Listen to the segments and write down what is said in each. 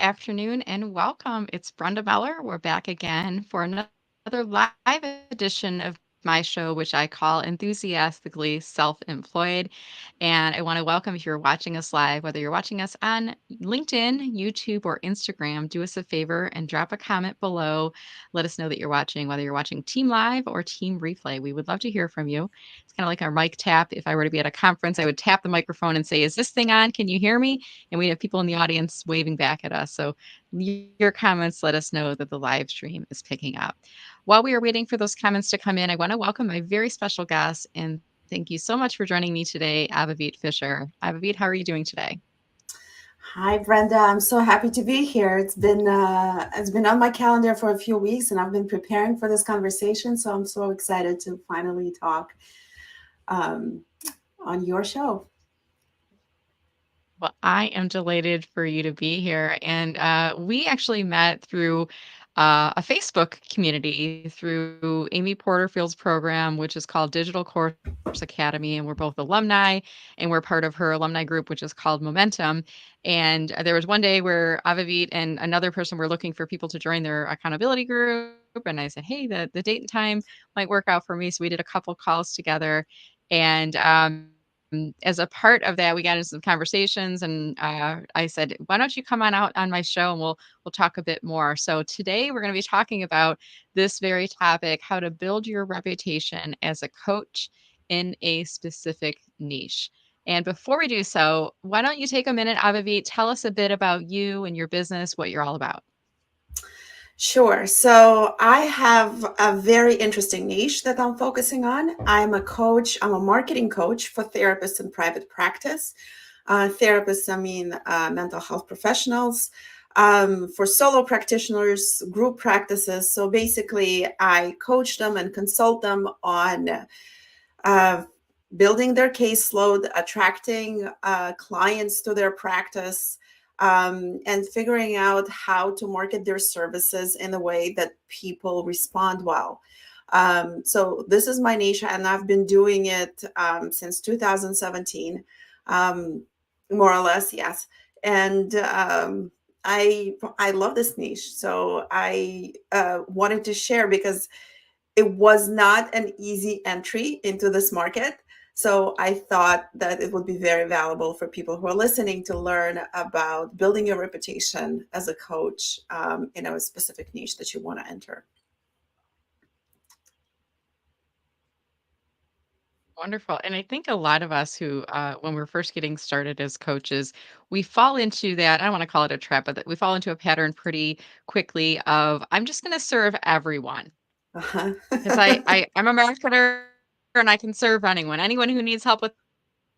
afternoon, and welcome. It's Brenda Meller. We're back again for another live edition of my show, which I call Enthusiastically Self Employed. And I want to welcome if you're watching us live, whether you're watching us on LinkedIn, YouTube, or Instagram, do us a favor and drop a comment below. Let us know that you're watching, whether you're watching Team Live or Team Replay. We would love to hear from you. It's kind of like our mic tap. If I were to be at a conference, I would tap the microphone and say, "Is this thing on? Can you hear me?" And we have people in the audience waving back at us. So your comments let us know that the live stream is picking up. While we are waiting for those comments to come in, I want to welcome my very special guest and thank you so much for joining me today, Avivit Fisher. Avivit, how are you doing today? Hi, Brenda. I'm so happy to be here. It's been on my calendar for a few weeks, and I've been preparing for this conversation. So I'm so excited to finally talk um, on your show. Well, I am delighted for you to be here. And we actually met through a Facebook community through Amy Porterfield's program, which is called Digital Course Academy. And we're both alumni, and we're part of her alumni group, which is called Momentum. And there was one day where Avivit and another person were looking for people to join their accountability group. And I said, hey, the date and time might work out for me. So we did a couple calls together. And as a part of that, we got into some conversations, and I said, "Why don't you come on out on my show, and we'll talk a bit more." So today we're going to be talking about this very topic: how to build your reputation as a coach in a specific niche. And before we do so, why don't you take a minute, Avivi, tell us a bit about you and your business, what you're all about. Sure. So I have a very interesting niche that I'm focusing on. I'm a coach, I'm a marketing coach for therapists in private practice. Therapists, I mean mental health professionals, for solo practitioners, group practices. So basically, I coach them and consult them on uh, building their caseload, attracting clients to their practice, and figuring out how to market their services in a way that people respond well. So this is my niche, and I've been doing it since 2017, um, more or less, yes. And I love this niche, so I wanted to share because it was not an easy entry into this market. So I thought that it would be very valuable for people who are listening to learn about building your reputation as a coach in a specific niche that you want to enter. Wonderful. And I think a lot of us who, when we're first getting started as coaches, we fall into that. I don't want to call it a trap, but that we fall into a pattern pretty quickly of, I'm just going to serve everyone. Uh-huh. 'Cause I'm a marketer and I can serve anyone. Anyone who needs help with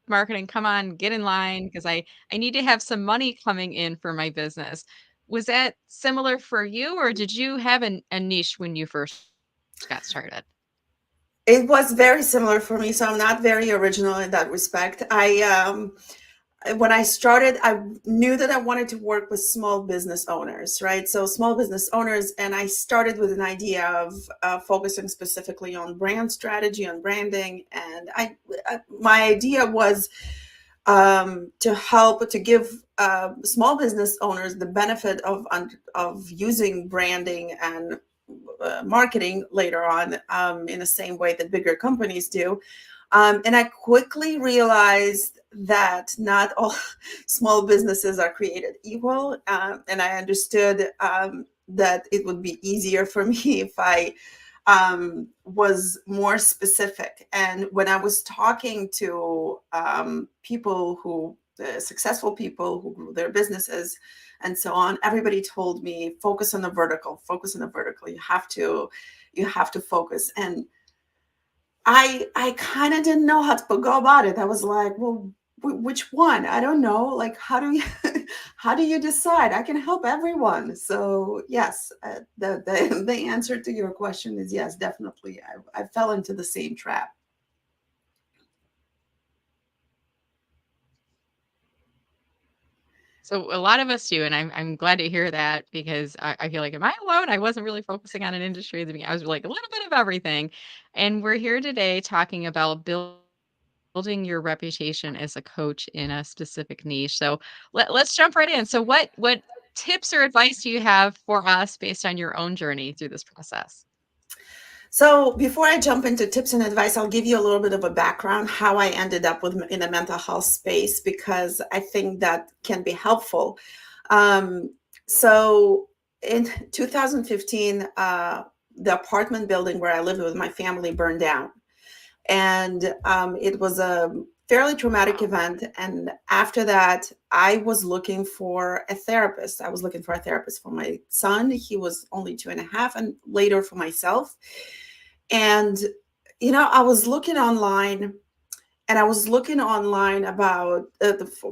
marketing, come on, get in line because I need to have some money coming in for my business. Was that similar for you, or did you have a niche when you first got started? It was very similar for me, so I'm not very original in that respect. When I started, I knew that I wanted to work with small business owners, right? So small business owners, and I started with an idea of focusing specifically on brand strategy, on branding, and my idea was to help to give small business owners the benefit of using branding and marketing later on in the same way that bigger companies do. And I quickly realized that not all small businesses are created equal. And I understood that it would be easier for me if I was more specific. And when I was talking to people successful people who grew their businesses and so on, everybody told me focus on the vertical. You have to focus. And I kind of didn't know how to go about it. I was like, well, which one? I don't know. Like, how do you how do you decide? I can help everyone. So yes, the answer to your question is yes, definitely. I fell into the same trap. So a lot of us do, and I'm glad to hear that because I feel like, am I alone? I wasn't really focusing on an industry at the beginning. I was like a little bit of everything. And we're here today talking about building your reputation as a coach in a specific niche. So let's jump right in. So what tips or advice do you have for us based on your own journey through this process? So before I jump into tips and advice, I'll give you a little bit of a background how I ended up with in a mental health space because I think that can be helpful. Um, so in 2015, the apartment building where I lived with my family burned down, and it was a fairly traumatic Wow. event. And after that, I was looking for a therapist. I was looking for a therapist for my son. He was only 2.5, and later for myself. And, I was looking online, and I was looking online about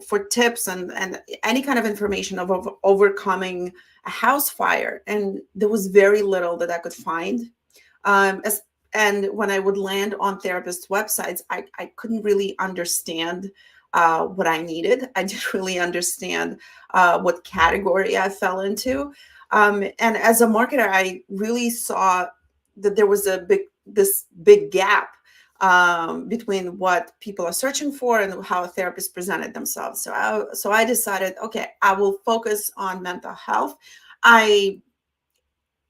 for tips and any kind of information of overcoming a house fire. And there was very little that I could find. As and when I would land on therapist websites, I couldn't really understand what I needed. I didn't really understand what category I fell into. And as a marketer, I really saw that there was this big gap between what people are searching for and how therapists presented themselves. So I decided, okay, I will focus on mental health. I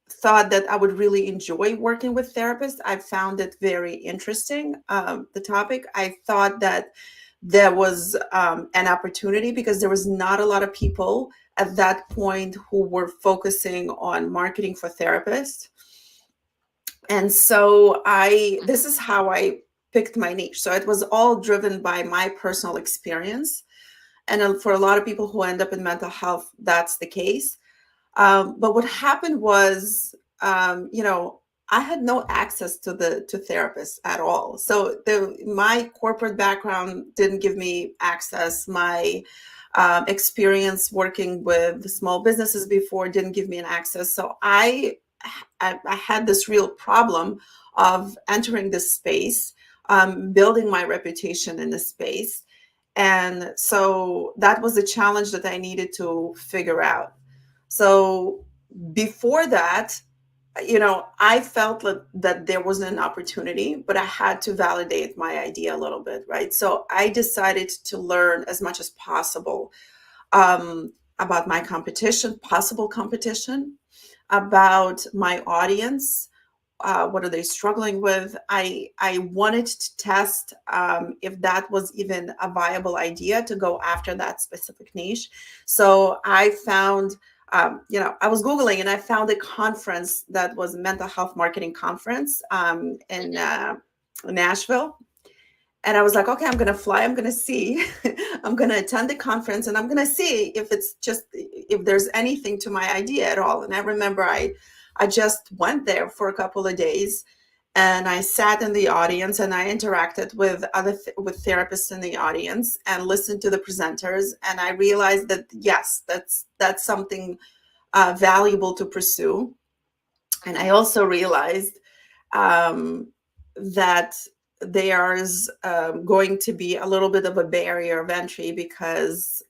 thought that I would really enjoy working with therapists. I found it very interesting, the topic. I thought that there was an opportunity because there was not a lot of people at that point who were focusing on marketing for therapists. And so this is how I picked my niche. So it was all driven by my personal experience. And for a lot of people who end up in mental health, that's the case. But what happened was, I had no access to therapists at all. So my corporate background didn't give me access. My experience working with small businesses before didn't give me an access. So I had this real problem of entering this space, building my reputation in this space. And so that was a challenge that I needed to figure out. So before that, I felt that there was an opportunity, but I had to validate my idea a little bit, right? So I decided to learn as much as possible about my competition, possible competition, about my audience. What are they struggling with? I wanted to test if that was even a viable idea to go after that specific niche. So I found, I was Googling and I found a conference that was a mental health marketing conference in Mhm. Nashville. And I was like, okay, I'm going to fly. I'm going to see. I'm going to attend the conference and I'm going to see if there's anything to my idea at all. And I remember I just went there for a couple of days and I sat in the audience and I interacted with with therapists in the audience and listened to the presenters. And I realized that, yes, that's something valuable to pursue. And I also realized um, that there's going to be a little bit of a barrier of entry because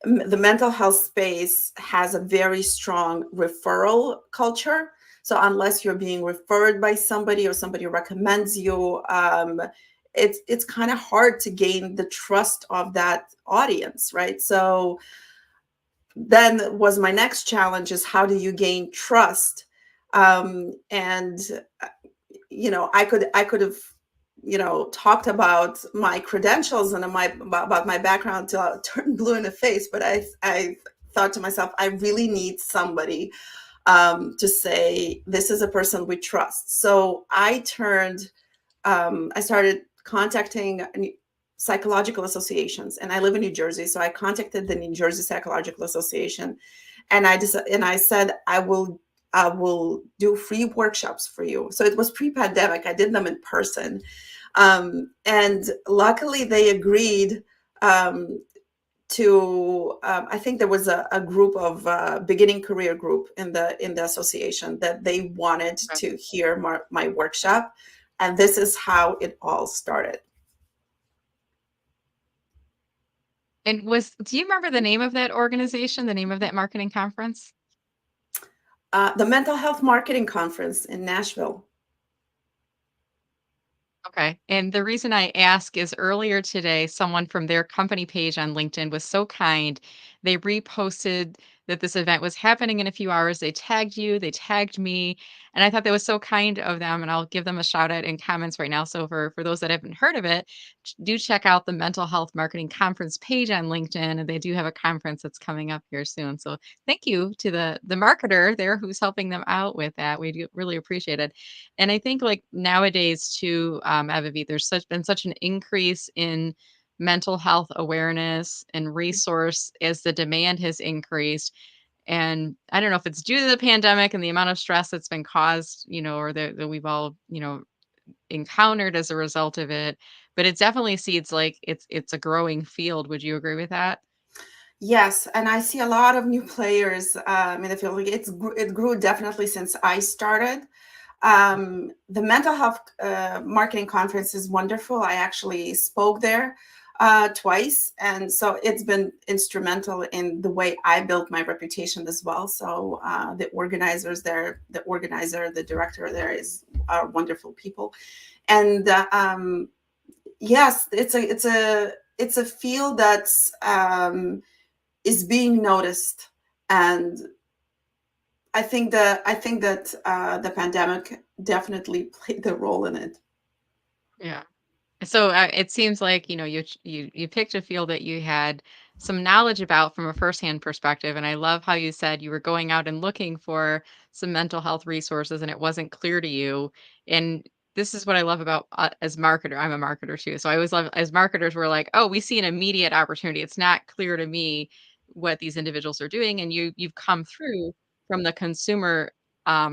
the mental health space has a very strong referral culture. So unless you're being referred by somebody or somebody recommends you, it's kind of hard to gain the trust of that audience, right? So then was my next challenge is how do you gain trust? And I could have talked about my credentials and about my background till I turned blue in the face, but I thought to myself, I really need somebody to say this is a person we trust. So I started contacting psychological associations, and I live in New Jersey, so I contacted the New Jersey Psychological Association, and I said I will do free workshops for you. So it was pre-pandemic. I did them in person, and luckily they agreed. To I think there was a group of beginning career group in the association that they wanted Okay. to hear my workshop, and this is how it all started. And do you remember the name of that organization, the name of that marketing conference? The Mental Health Marketing Conference in Nashville. Okay. And the reason I ask is earlier today, someone from their company page on LinkedIn was so kind. They reposted that this event was happening in a few hours. They tagged you, they tagged me, and I thought that was so kind of them, and I'll give them a shout out in comments right now. So for those that haven't heard of it, do check out the Mental Health Marketing Conference page on LinkedIn, and they do have a conference that's coming up here soon. So thank you to the marketer there who's helping them out with that. We do really appreciate it. And I think like nowadays too, Avivit, there's been such an increase in mental health awareness and resource as the demand has increased. And I don't know if it's due to the pandemic and the amount of stress that's been caused, or that we've all, encountered as a result of it. But it definitely seems like it's a growing field. Would you agree with that? Yes, and I see a lot of new players in the field. Like it grew definitely since I started. The mental health marketing conference is wonderful. I actually spoke there twice, and so it's been instrumental in the way I built my reputation as well. So the organizers there, the director there are wonderful people, and yes, it's a field that's is being noticed, and I think that the pandemic definitely played a role in it. Yeah. So, it seems like, you picked a field that you had some knowledge about from a firsthand perspective, and I love how you said you were going out and looking for some mental health resources, and it wasn't clear to you. And this is what I love about, as marketer. I'm a marketer too, so I always love as marketers. We're like, oh, we see an immediate opportunity. It's not clear to me what these individuals are doing, and you've come through from the consumer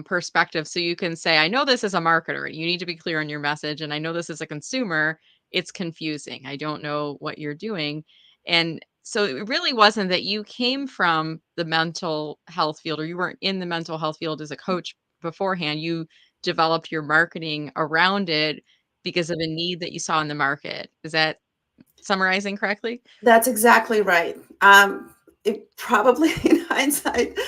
perspective, so you can say, I know this as a marketer. You need to be clear on your message, and I know this as a consumer it's confusing. I don't know what you're doing. And so it really wasn't that you came from the mental health field or you weren't in the mental health field as a coach beforehand. You developed your marketing around it because of a need that you saw in the market. Is that summarizing correctly? That's exactly right. It probably, in hindsight,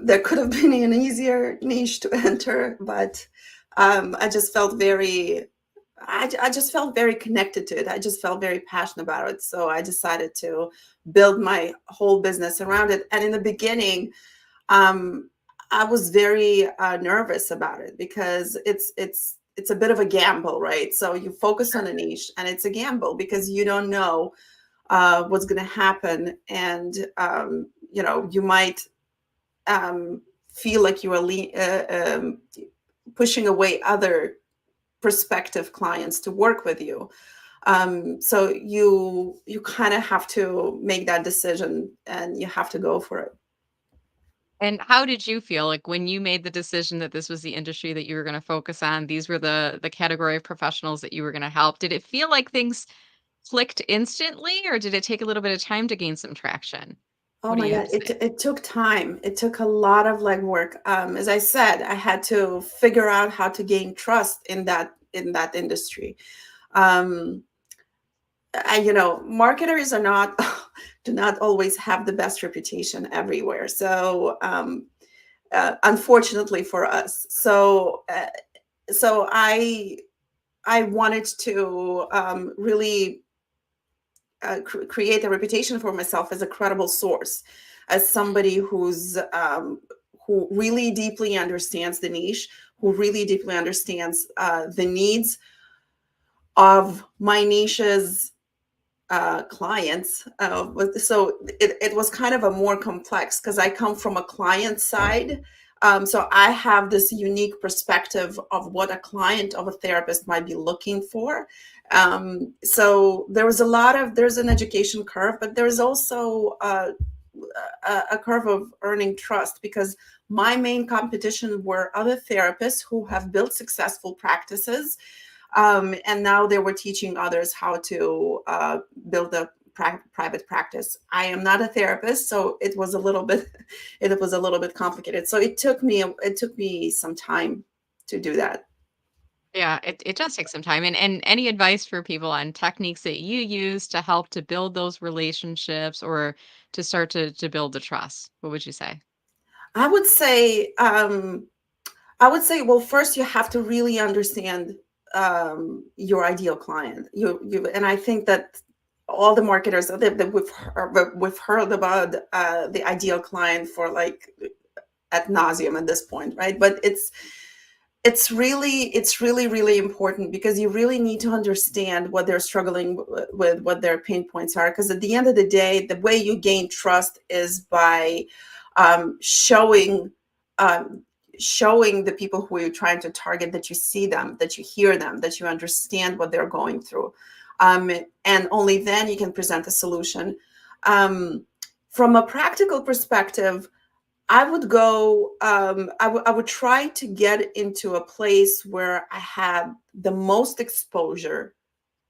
there could have been an easier niche to enter, but I just felt I just felt very connected to it. I just felt very passionate about it. So I decided to build my whole business around it. And in the beginning, um, I was very nervous about it because it's a bit of a gamble, right? So you focus on a niche, and it's a gamble because you don't know what's going to happen, and you might feel like you are pushing away other prospective clients to work with you. So you kind of have to make that decision, and you have to go for it. And how did you feel like when you made the decision that this was the industry that you were going to focus on? These were the category of professionals that you were going to help. Did it feel like things clicked instantly, or did it take a little bit of time to gain some traction? Oh What do my you have God, to it say? it took time. It took a lot of legwork. As I said, I had to figure out how to gain trust in that industry. Um, marketers are not do not always have the best reputation everywhere. So unfortunately for us, so I wanted to really create a reputation for myself as a credible source, as somebody who really deeply understands the niche, who really deeply understands the needs of my niche's clients. So it was kind of a more complex because I come from a client side. So I have this unique perspective of what a client of a therapist might be looking for. So there's an education curve, but there's also a curve of earning trust, because my main competition were other therapists who have built successful practices, and now they were teaching others how to build a private practice. I am not a therapist, so it was a little bit it was a little bit complicated. So it took me some time to do that. Yeah, it does take some time. And any advice for people on techniques that you use to help to build those relationships or to start to build the trust? What would you say? I would say well, first you have to really understand your ideal client. And I think that all the marketers that we've heard about the ideal client for like ad nauseum at this point, right? But it's really important because you really need to understand what they're struggling with, what their pain points are, because at the end of the day, the way you gain trust is by showing um, showing the people who you're trying to target that you see them, that you hear them, that you understand what they're going through, um, and only then you can present a solution. um, from a practical perspective, I would go, I would try to get into a place where I had the most exposure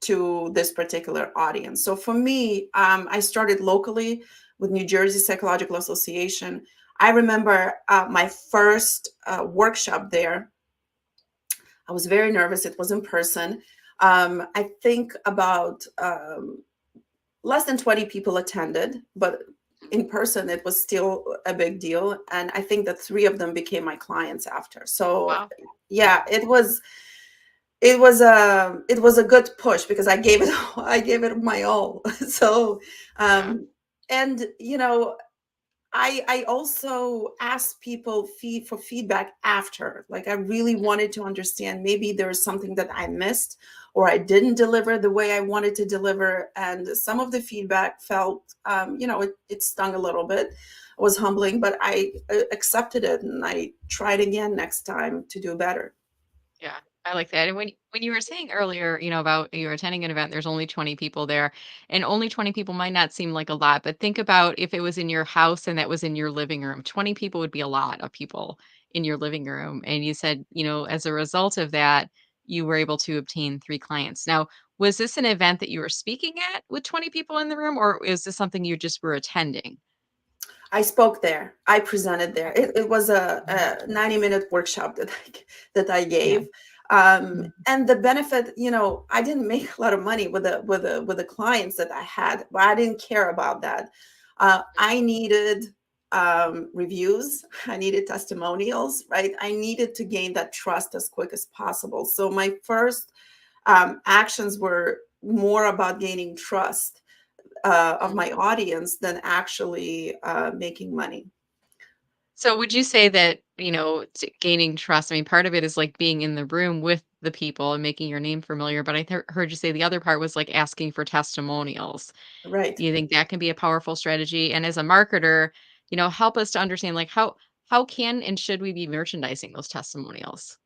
to this particular audience. So for me, I started locally with New Jersey Psychological Association. I remember my first workshop there. I was very nervous. It was in person. I think about less than 20 people attended, but in person it was still a big deal, and I think that three of them became my clients after. So Wow. yeah, it was a good push because I gave it I gave it my all. So Yeah. um and I also asked people for feedback after. Like I really wanted to understand maybe there was something that I missed or I didn't deliver the way I wanted to deliver. And some of the feedback felt, it stung a little bit. It was humbling, but I accepted it and I tried again next time to do better. Yeah, I like that. And when you were saying earlier, about you were attending an event, there's only 20 people there, and only 20 people might not seem like a lot, but think about if it was in your house and that was in your living room. 20 people would be a lot of people in your living room. And you said, as a result of that, you were able to obtain 3 clients. Now, was this an event that you were speaking at with 20 people in the room, or is this something you just were attending? I spoke there. I presented there. It was Mhm. a 90-minute workshop that I Yeah. gave. And the benefit, I didn't make a lot of money with the clients that I had, but I didn't care about that. I needed reviews. I needed testimonials, right? I needed to gain that trust as quick as possible. So my first actions were more about gaining trust of Mhm. my audience than actually making money. So would you say that, gaining trust, I mean, part of it is like being in the room with the people and making your name familiar, but heard you say the other part was like asking for testimonials. Right. Do you think that can be a powerful strategy? And as a marketer, help us to understand like how can and should we be merchandising those testimonials?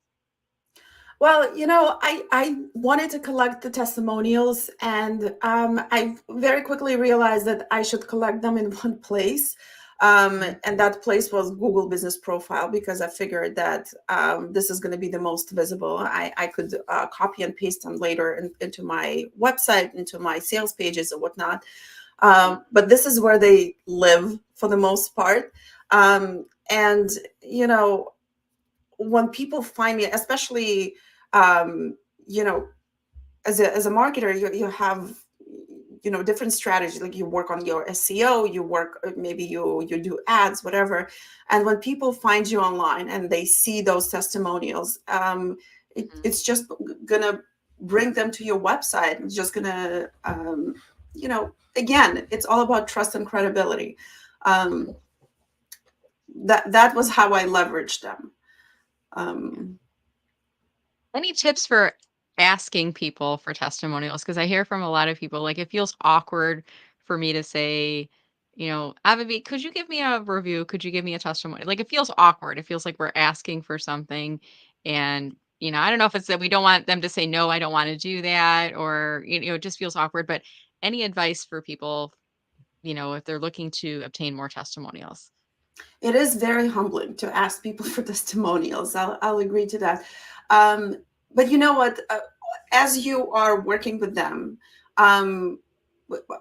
Well, I wanted to collect the testimonials, and I very quickly realized that I should collect them in one place. Mhm. And that place was Google Business Profile because I figured that this is going to be the most visible. I could copy and paste them later into my website, into my sales pages or whatnot. Mhm. But this is where they live for the most part. And, when people find me, especially, um, you know, as a marketer, you have, different strategies. Like you work on your SEO, you work, maybe you do ads, whatever. And when people find you online and they see those testimonials, Mhm. it's just gonna bring them to your website. It's just gonna, again, it's all about trust and credibility. Um, that was how I leveraged them. Yeah. Um, Any tips for asking people for testimonials? Because I hear from a lot of people, like, it feels awkward for me to say, Avivit, could you give me a review? Could you give me a testimony? Like, it feels awkward. It feels like we're asking for something. And, I don't know if it's that we don't want them to say, no, I don't want to do that, or, it just feels awkward. But any advice for people, if they're looking to obtain more testimonials? It is very humbling to ask people for testimonials. I'll agree to that. Um, but you know what? As you are working with them, um,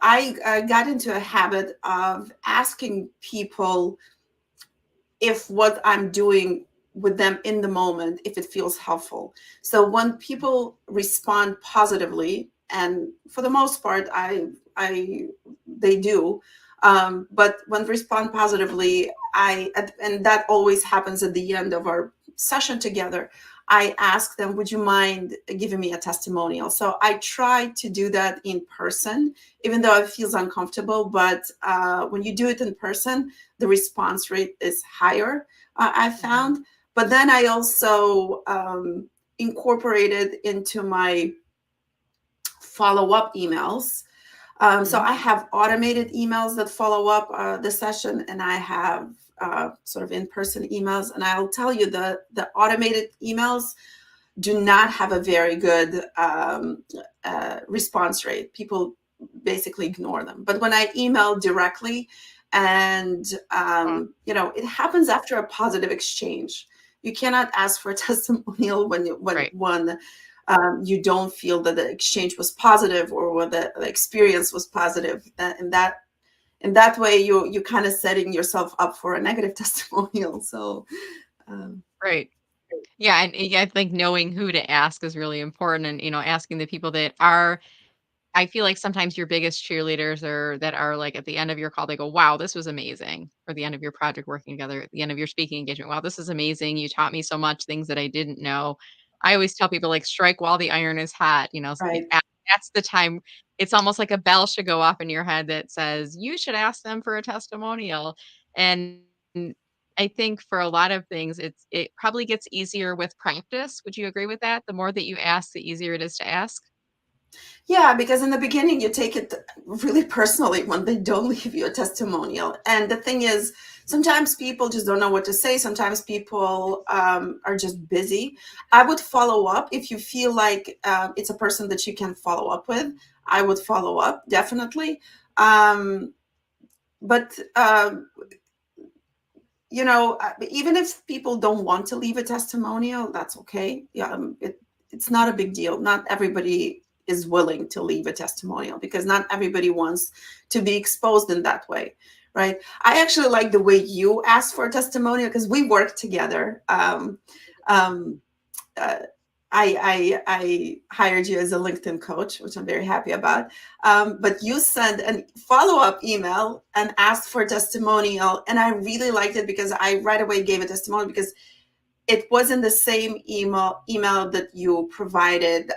I got into a habit of asking people if what I'm doing with them in the moment, if it feels helpful. So when people respond positively, and for the most part, I they do. But when they respond positively, and that always happens at the end of our session together. I ask them, would you mind giving me a testimonial? So I try to do that in person, even though it feels uncomfortable. But when you do it in person, the response rate is higher, I Mhm. found. But then I also incorporated into my follow up emails. So Mhm. I have automated emails that follow up the session, and I have sort of in person emails. And I'll tell you, the automated emails do not have a very good response rate. People basically ignore them. But when I email directly, and Uh, it happens after a positive exchange. You cannot ask for a testimonial when right. you don't feel that the exchange was positive, or when the experience was positive. In that way, you kind of setting yourself up for a negative testimonial. So um, Right. Yeah, and yeah, I think knowing who to ask is really important, and asking the people that are. I feel like sometimes your biggest cheerleaders are that are like at the end of your call, they go, "Wow, this was amazing." Or the end of your project working together, at the end of your speaking engagement, "Wow, this is amazing. You taught me so much, things that I didn't know." I always tell people like strike while the iron is hot, right. that's the time. It's almost like a bell should go off in your head that says, "You should ask them for a testimonial." And I think for a lot of things, it probably gets easier with practice. Would you agree with that? The more that you ask, the easier it is to ask? Yeah, because in the beginning you take it really personally when they don't leave you a testimonial. And the thing is, sometimes people just don't know what to say. Sometimes people are just busy. I would follow up if you feel like it's a person that you can follow up with. I would follow up definitely. But even if people don't want to leave a testimonial, that's okay. Yeah, it's not a big deal. Not everybody is willing to leave a testimonial, because not everybody wants to be exposed in that way, right? I actually like the way you asked for a testimonial, because we work together. Um, uh, I hired you as a LinkedIn coach, which I'm very happy about. But you sent a follow up email and asked for a testimonial, and I really liked it because I right away gave a testimonial, because it wasn't the same email that you provided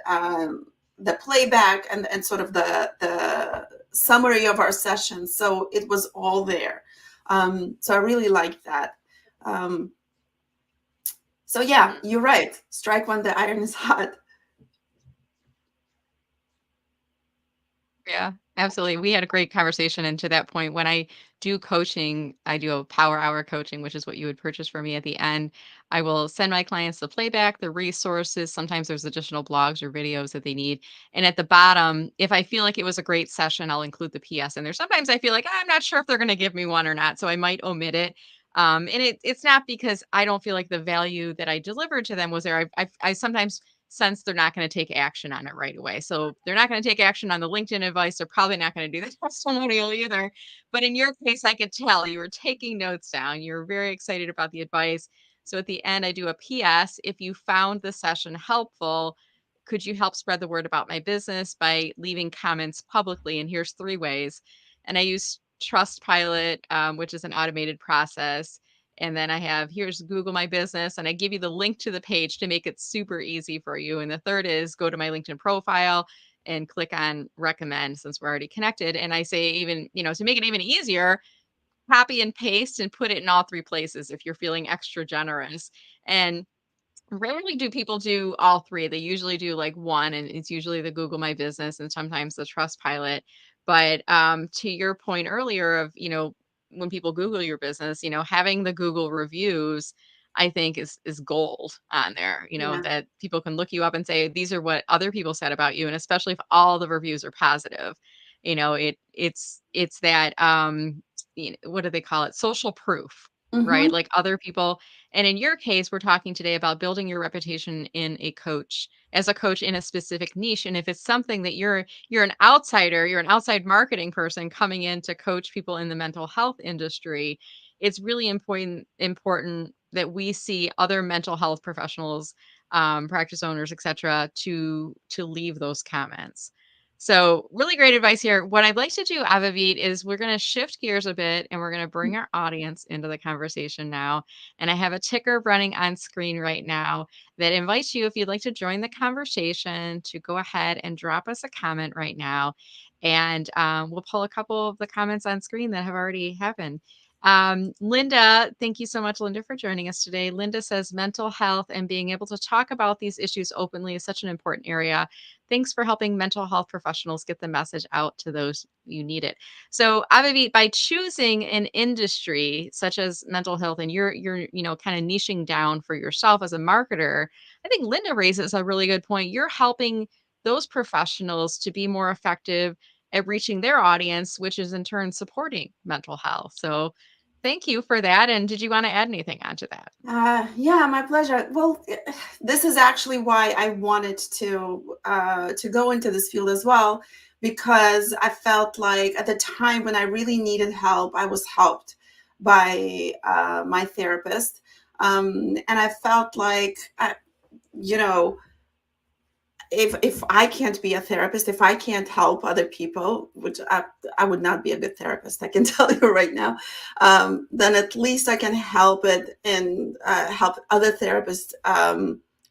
the playback and sort of the summary of our session. So it was all there. So I really liked that. Um, so yeah, you're right. Strike when the iron is hot. Yeah, absolutely. We had a great conversation. And to that point, when I do coaching, I do a power hour coaching, which is what you would purchase for me at the end. I will send my clients the playback, the resources. Sometimes there's additional blogs or videos that they need. And at the bottom, if I feel like it was a great session, I'll include the PS in there. Sometimes I feel like I'm not sure if they're going to give me one or not. So I might omit it. And it's not because I don't feel like the value that I delivered to them was there. I sometimes since they're not going to take action on it right away. So they're not going to take action on the LinkedIn advice. They're probably not going to do the testimonial either. But in your case, I could tell you were taking notes down. You were very excited about the advice. So at the end, I do a PS. If you found the session helpful, could you help spread the word about my business by leaving comments publicly? And here's three ways. And I use Trustpilot, which is an automated process. And then I have here's Google My Business, and I give you the link to the page to make it super easy for you. And the third is go to my LinkedIn profile and click on recommend since we're already connected. And I say, even, to make it even easier, copy and paste and put it in all three places if you're feeling extra generous. And rarely do people do all three. They usually do like one, and it's usually the Google My Business and sometimes the Trustpilot. But to your point earlier of, when people Google your business, having the Google reviews, I think is gold on there, Yeah. that people can look you up and say, these are what other people said about you. And especially if all the reviews are positive, it's that, what do they call it? Social proof, right? Mm-hmm. Like other people. And in your case, we're talking today about building your reputation as a coach in a specific niche. And if it's something that you're an outsider, you're an outside marketing person coming in to coach people in the mental health industry, it's really important that we see other mental health professionals, practice owners, etc., to leave those comments. So, really great advice here. What I'd like to do, Avivit, is we're going to shift gears a bit and we're going to bring our audience into the conversation now. And I have a ticker running on screen right now that invites you, if you'd like to join the conversation, to go ahead and drop us a comment right now. And we'll pull a couple of the comments on screen that have already happened. Linda, thank you so much, Linda, for joining us today. Linda says mental health and being able to talk about these issues openly is such an important area. Thanks for helping mental health professionals get the message out to those you need it. So, Abhijit, by choosing an industry such as mental health, and you're kind of niching down for yourself as a marketer, I think Linda raises a really good point. You're helping those professionals to be more effective at reaching their audience, which is in turn supporting mental health. So, thank you for that. And did you want to add anything onto that? Yeah, my pleasure. Well, this is actually why I wanted to go into this field as well, because I felt like at the time when I really needed help, I was helped by my therapist, and I felt like you know if I can't be a therapist, if I can't help other people, which I would not be a good therapist, I can tell you right now, then at least I can help it and help other therapists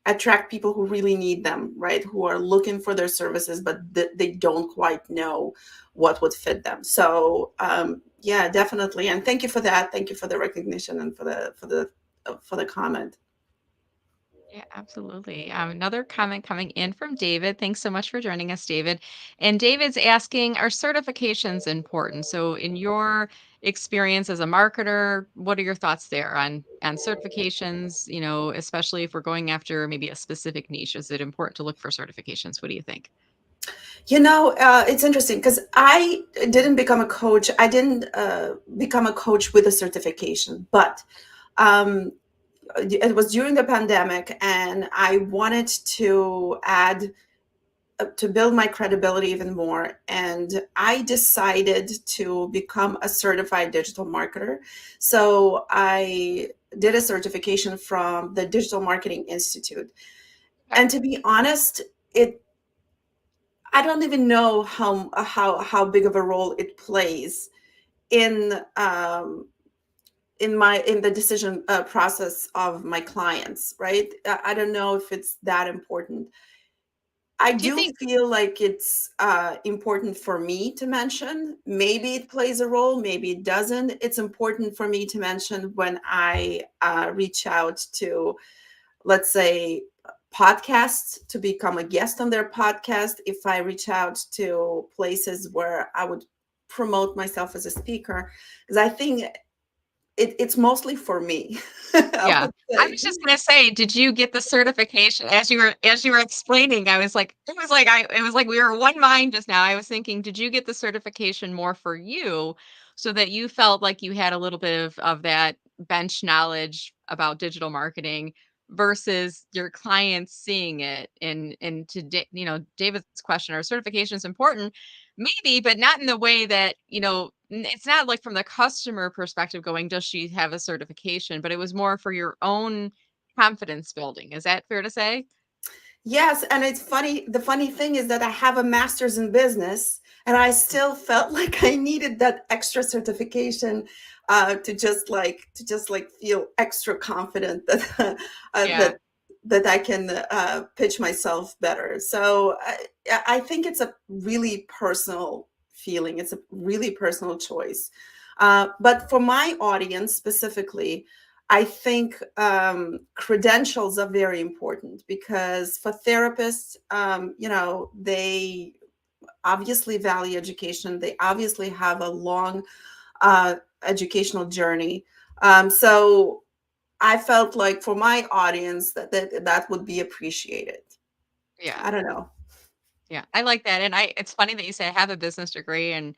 attract people who really need them, right? Who are looking for their services, but they don't quite know what would fit them. So yeah, definitely. And thank you for that. Thank you for the recognition and for the comment. Yeah, absolutely. Another comment coming in from David. Thanks so much for joining us, David. And David's asking, are certifications important? So, in your experience as a marketer, what are your thoughts there on certifications? Especially if we're going after maybe a specific niche, is it important to look for certifications? What do you think? It's interesting because I didn't become a coach. I didn't become a coach with a certification, but um, it was during the pandemic, and I wanted to add to build my credibility even more. And I decided to become a certified digital marketer. So I did a certification from the Digital Marketing Institute. Okay. And to be honest, it I don't even know how big of a role it plays in in the decision process of my clients. Right? I don't know if it's that important. I Do you do think? feel like it's important for me to mention. Maybe it plays a role, maybe it doesn't. It's important for me to mention when I reach out to, let's say, podcasts to become a guest on their podcast. If I reach out to places where I would promote myself as a speaker, because I think it's mostly for me. I Yeah. would I say. was just gonna say, did you get the certification? As you were explaining, I was like, it was like we were one mind just now. I was thinking, did you get the certification more for you so that you felt like you had a little bit of that bench knowledge about digital marketing versus your clients seeing it? And David's question, are certifications important? Maybe, but not in the way that, it's not like from the customer perspective going, does she have a certification? But it was more for your own confidence building. Is that fair to say? Yes, and it's funny. The funny thing is that I have a master's in business, and I still felt like I needed that extra certification to just like feel extra confident that Yeah. that I can pitch myself better. So I think it's a really personal feeling. It's a really personal choice. But for my audience specifically, I think credentials are very important because for therapists, they obviously value education. They obviously have a long educational journey. So I felt like for my audience that would be appreciated. Yeah. I don't know. Yeah. I like that. And it's funny that you say I have a business degree, and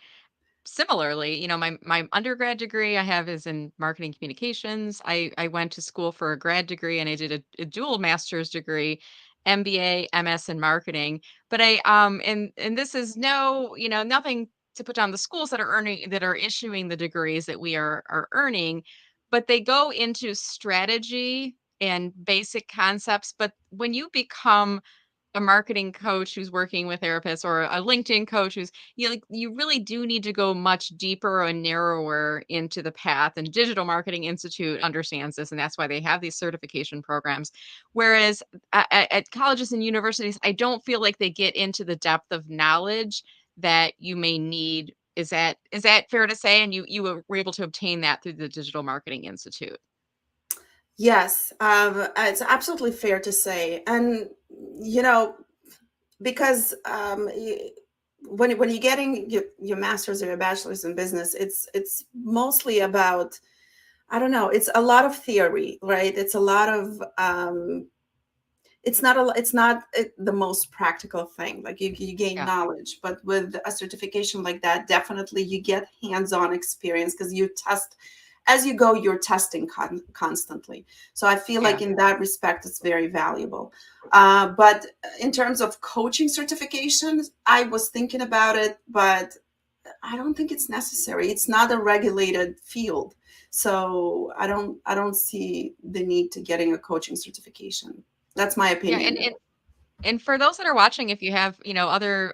similarly, my undergrad degree I have is in marketing communications. I went to school for a grad degree and I did a dual master's degree, MBA, MS in marketing. But and this is nothing to put down the schools that are issuing the degrees that we are earning, but they go into strategy and basic concepts. But when you become a marketing coach who's working with therapists or a LinkedIn coach who's you really do need to go much deeper and narrower into the path. And Digital Marketing Institute understands this, and that's why they have these certification programs. Whereas at colleges and universities, I don't feel like they get into the depth of knowledge that you may need. Is that fair to say? And you were able to obtain that through the Digital Marketing Institute. Yes, it's absolutely fair to say. And, you know, because when you're getting your master's or your bachelor's in business, it's mostly about, I don't know, it's a lot of theory, right? It's a lot of it's not the most practical thing. Like you gain Yeah, knowledge, but with a certification like that, definitely you get hands-on experience because you test as you go. You're testing constantly. So I feel like yeah. in that respect it's very valuable. But in terms of coaching certifications, I was thinking about it, but I don't think it's necessary. It's not a regulated field, so I don't see the need to getting a coaching certification. That's my Yeah, opinion. and for those that are watching, if you have, other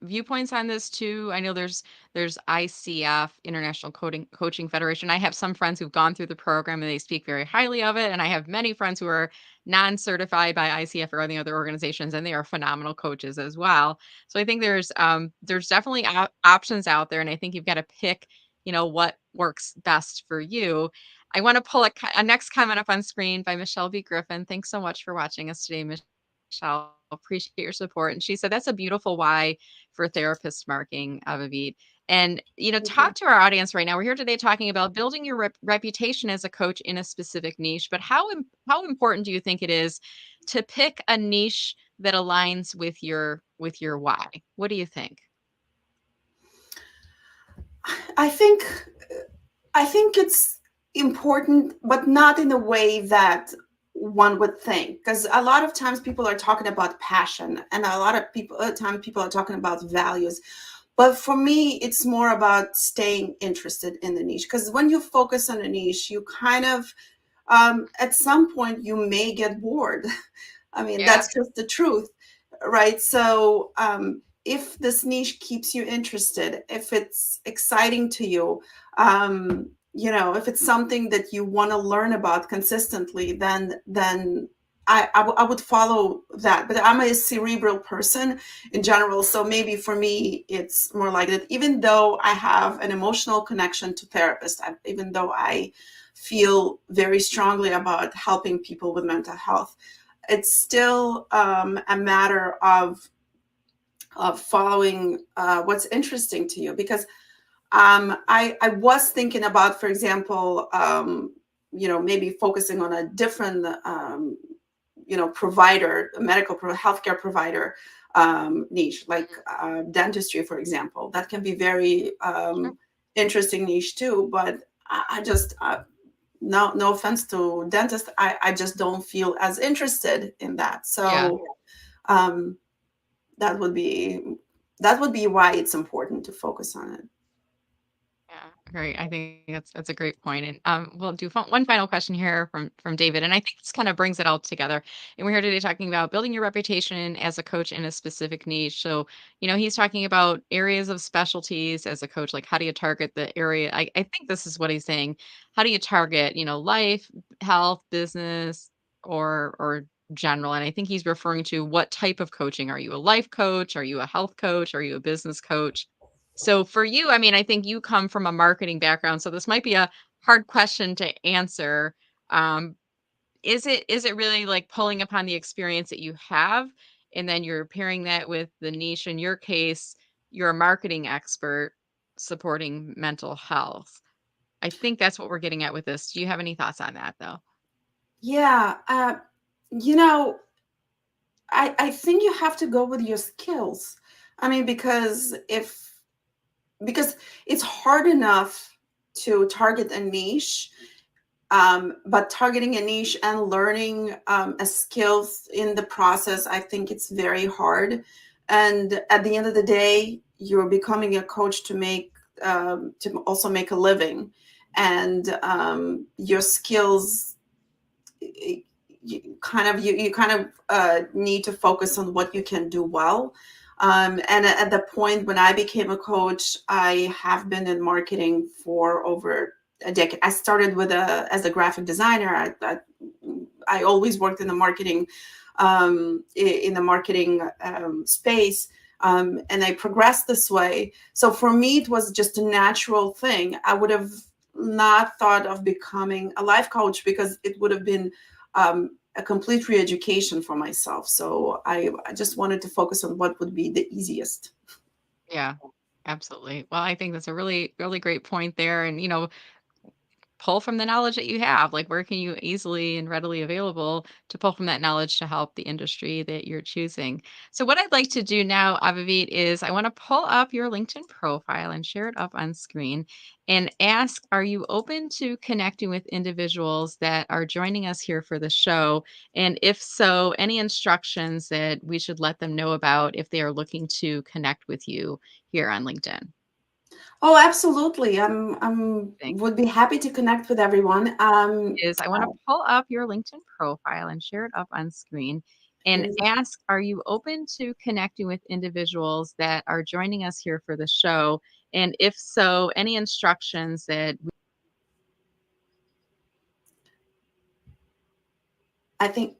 viewpoints on this too, I know there's ICF, International Coaching Federation. I have some friends who've gone through the program and they speak very highly of it, and I have many friends who are non-certified by ICF or any other organizations, and they are phenomenal coaches as well. So I think there's definitely options out there, and I think you've got to pick, what works best for you. I want to pull a next comment up on screen by Michelle B. Griffin. Thanks so much for watching us today, Michelle. Appreciate your support. And she said that's a beautiful why for therapist marking, Avivit. And Thank you. talk to our audience right now. We're here today talking about building your reputation as a coach in a specific niche. But how important do you think it is to pick a niche that aligns with your why? What do you think? I think I think it's important, but not in a way that one would think. Because a lot of times people are talking about passion, and a lot of people, time people are talking about values. But for me, it's more about staying interested in the niche. Because when you focus on a niche, you kind of, at some point, you may get bored. I mean, Yeah, that's just the truth, right? So, if this niche keeps you interested, if it's exciting to you, if it's something that you want to learn about consistently, then I would follow that. But I'm a cerebral person in general, so maybe for me it's more like that. Even though I have an emotional connection to therapists, even though I feel very strongly about helping people with mental health, it's still a matter of following what's interesting to you. Because I was thinking about, for example, maybe focusing on a different provider, healthcare provider niche, like dentistry, for example. That can be very sure. interesting niche too. But I just no offense to dentists, I just don't feel as interested in that. Yeah. So um, that would be why it's important to focus on it. Yeah, great. I think that's a great point. And we'll do one final question here from David, and I think this kind of brings it all together. And we're here today talking about building your reputation as a coach in a specific niche. So, he's talking about areas of specialties as a coach, like how do you target the area? I think this is what he's saying. How do you target, life, health, business, or general? And I think he's referring to what type of coaching. Are you a life coach? Are you a health coach? Are you a business coach? So for you, I mean, I think you come from a marketing background, so this might be a hard question to answer. Um, is it really like pulling upon the experience that you have, and then you're pairing that with the niche? In your case, you're a marketing expert supporting mental health. I think that's what we're getting at with this. Do you have any thoughts on that, though? Yeah, you know, I think you have to go with your skills. I mean, because it's hard enough to target a niche, but targeting a niche and learning a skills in the process, I think it's very hard. And at the end of the day, you're becoming a coach to also make a living, and your skills you kind of need to focus on what you can do well. And at the point when I became a coach, I have been in marketing for over a decade. I started with a as a graphic designer. I always worked in the marketing in the marketing space. And I progressed this way. So for me, it was just a natural thing. I would have not thought of becoming a life coach because it would have been a complete re-education for myself. So I just wanted to focus on what would be the easiest. Yeah, absolutely. Well, I think that's a really, really great point there. And, pull from the knowledge that you have. Like, where can you easily and readily available to pull from that knowledge to help the industry that you're choosing? So, what I'd like to do now, Avivit, is I want to pull up your LinkedIn profile and share it up on screen and ask, are you open to connecting with individuals that are joining us here for the show? And if so, any instructions that we should let them know about if they are looking to connect with you here on LinkedIn? Oh, absolutely. I'm Thing would be happy to connect with everyone. is I want to pull up your LinkedIn profile and share it up on screen it and is, ask, are you open to connecting with individuals that are joining us here for the show? And if so, any instructions that I think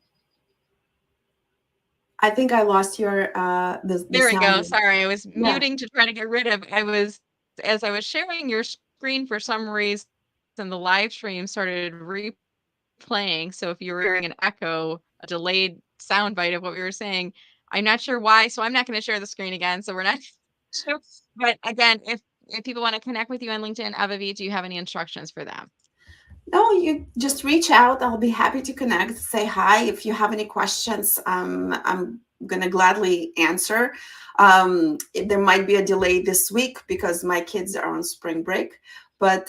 I think I lost your the there we go. sound. Sorry, I was Yeah. muting to try to get rid of. I was as I was sharing your screen for some reason, the live stream started replaying. So if you were hearing an echo, a delayed sound bite of what we were saying, I'm not sure why. So I'm not going to share the screen again. So we're not sure. But again, if people want to connect with you on LinkedIn, Avavi, do you have any instructions for them? No, you just reach out. I'll be happy to connect. Say hi. If you have any questions, I'm gonna gladly answer. There might be a delay this week because my kids are on spring break, but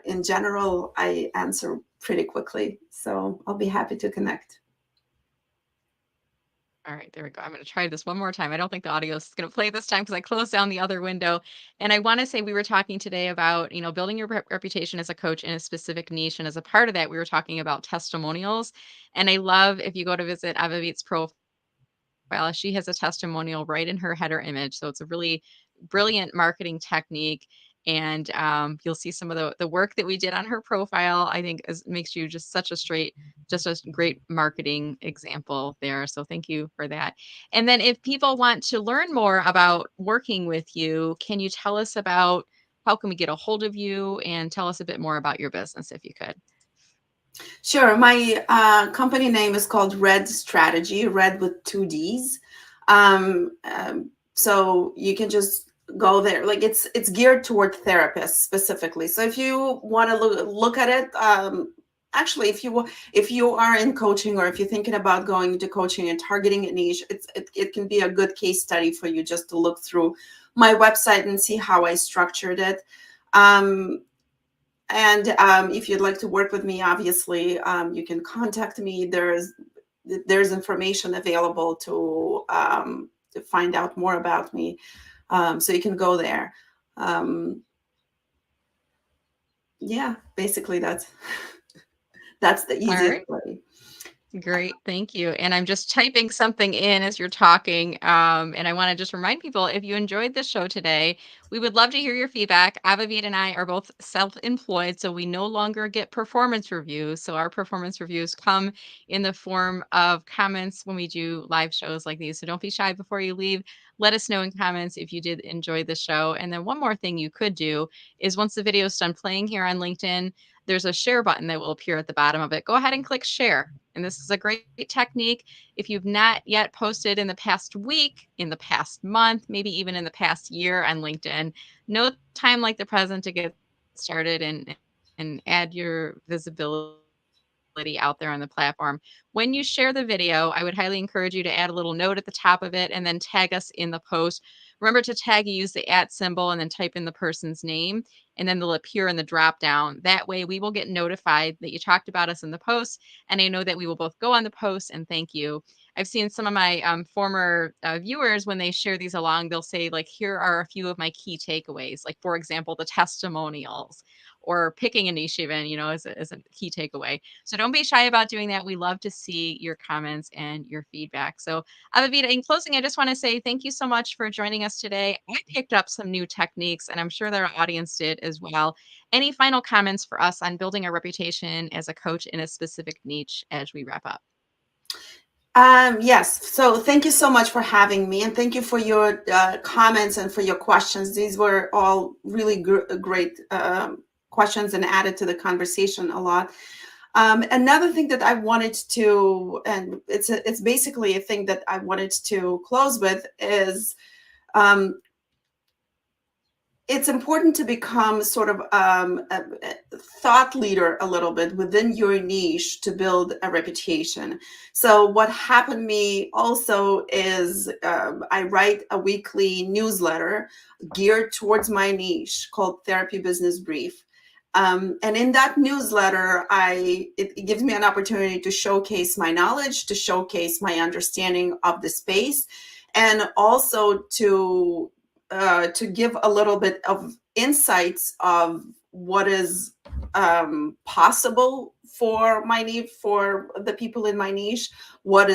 in general, I answer pretty quickly. So I'll be happy to connect. All right, there we go. I'm going to try this one more time. I don't think the audio is going to play this time because I closed down the other window. And I want to say we were talking today about, building your reputation as a coach in a specific niche. And as a part of that, we were talking about testimonials. And I love if you go to visit Avivit's profile, she has a testimonial right in her header image. So it's a really brilliant marketing technique. And you'll see some of the work that we did on her profile. I think makes you just a great marketing example there. So thank you for that. And then if people want to learn more about working with you, can you tell us about how can we get a hold of you and tell us a bit more about your business if you could? Sure. My company name is called Red Strategy, Red with two D's. So you can just go there. Like it's geared toward therapists specifically. So if you want to look at it, actually, if you are in coaching or if you're thinking about going into coaching and targeting a niche, it can be a good case study for you just to look through my website and see how I structured it. Um, and if you'd like to work with me, obviously, you can contact me. There's information available to find out more about me. So you can go there. Um, yeah, basically that's the All easiest right. way. Great, thank you. And I'm just typing something in as you're talking. And I want to just remind people if you enjoyed the show today, we would love to hear your feedback. Avivit and I are both self employed, so we no longer get performance reviews. So our performance reviews come in the form of comments when we do live shows like these. So don't be shy before you leave. Let us know in comments if you did enjoy the show. And then one more thing you could do is once the video is done playing here on LinkedIn, there's a share button that will appear at the bottom of it. Go ahead and click share. And this is a great technique. If you've not yet posted in the past week, in the past month, maybe even in the past year on LinkedIn, no time like the present to get started and add your visibility out there on the platform. When you share the video, I would highly encourage you to add a little note at the top of it and then tag us in the post. Remember to tag, you use the at symbol and then type in the person's name, and then they'll appear in the drop down. That way, we will get notified that you talked about us in the post, and I know that we will both go on the post and thank you. I've seen some of my former viewers, when they share these along, they'll say, like, here are a few of my key takeaways. Like, for example, the testimonials or picking a niche, even, as a key takeaway. So don't be shy about doing that. We love to see your comments and your feedback. So, Avivita, in closing, I just want to say thank you so much for joining us today. I picked up some new techniques, and I'm sure that our audience did as well. Any final comments for us on building a reputation as a coach in a specific niche as we wrap up? Yes. So thank you so much for having me, and thank you for your comments and for your questions. These were all really great questions and added to the conversation a lot. Another thing that I wanted to, and it's basically a thing that I wanted to close with is um, it's important to become sort of a thought leader a little bit within your niche to build a reputation. So what happened to me also is I write a weekly newsletter geared towards my niche called Therapy Business Brief. And in that newsletter, it gives me an opportunity to showcase my knowledge, to showcase my understanding of the space, and also to give a little bit of insights of what is possible for my niche, for the people in my niche, what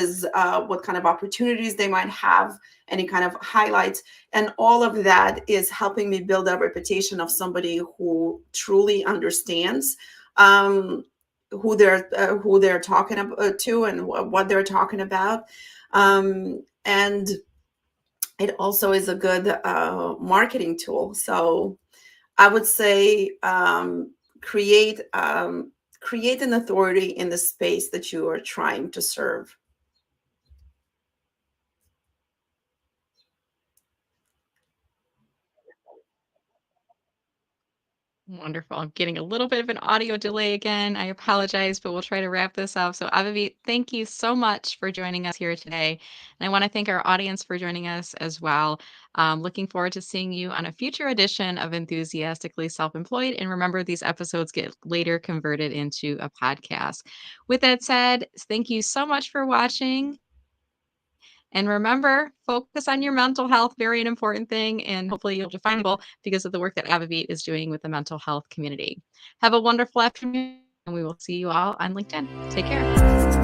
kind of opportunities they might have, any kind of highlights, and all of that is helping me build a reputation of somebody who truly understands um, who they're talking about to and what they're talking about, and it also is a good marketing tool. So I would say create create an authority in the space that you are trying to serve. Wonderful. I'm getting a little bit of an audio delay again. I apologize, but we'll try to wrap this up. So, Avivit, thank you so much for joining us here today. And I want to thank our audience for joining us as well. Looking forward to seeing you on a future edition of Enthusiastically Self Employed. And remember, these episodes get later converted into a podcast. With that said, thank you so much for watching. And remember, focus on your mental health, very an important thing, and hopefully you'll definable because of the work that Avivit is doing with the mental health community. Have a wonderful afternoon, and we will see you all on LinkedIn. Take care.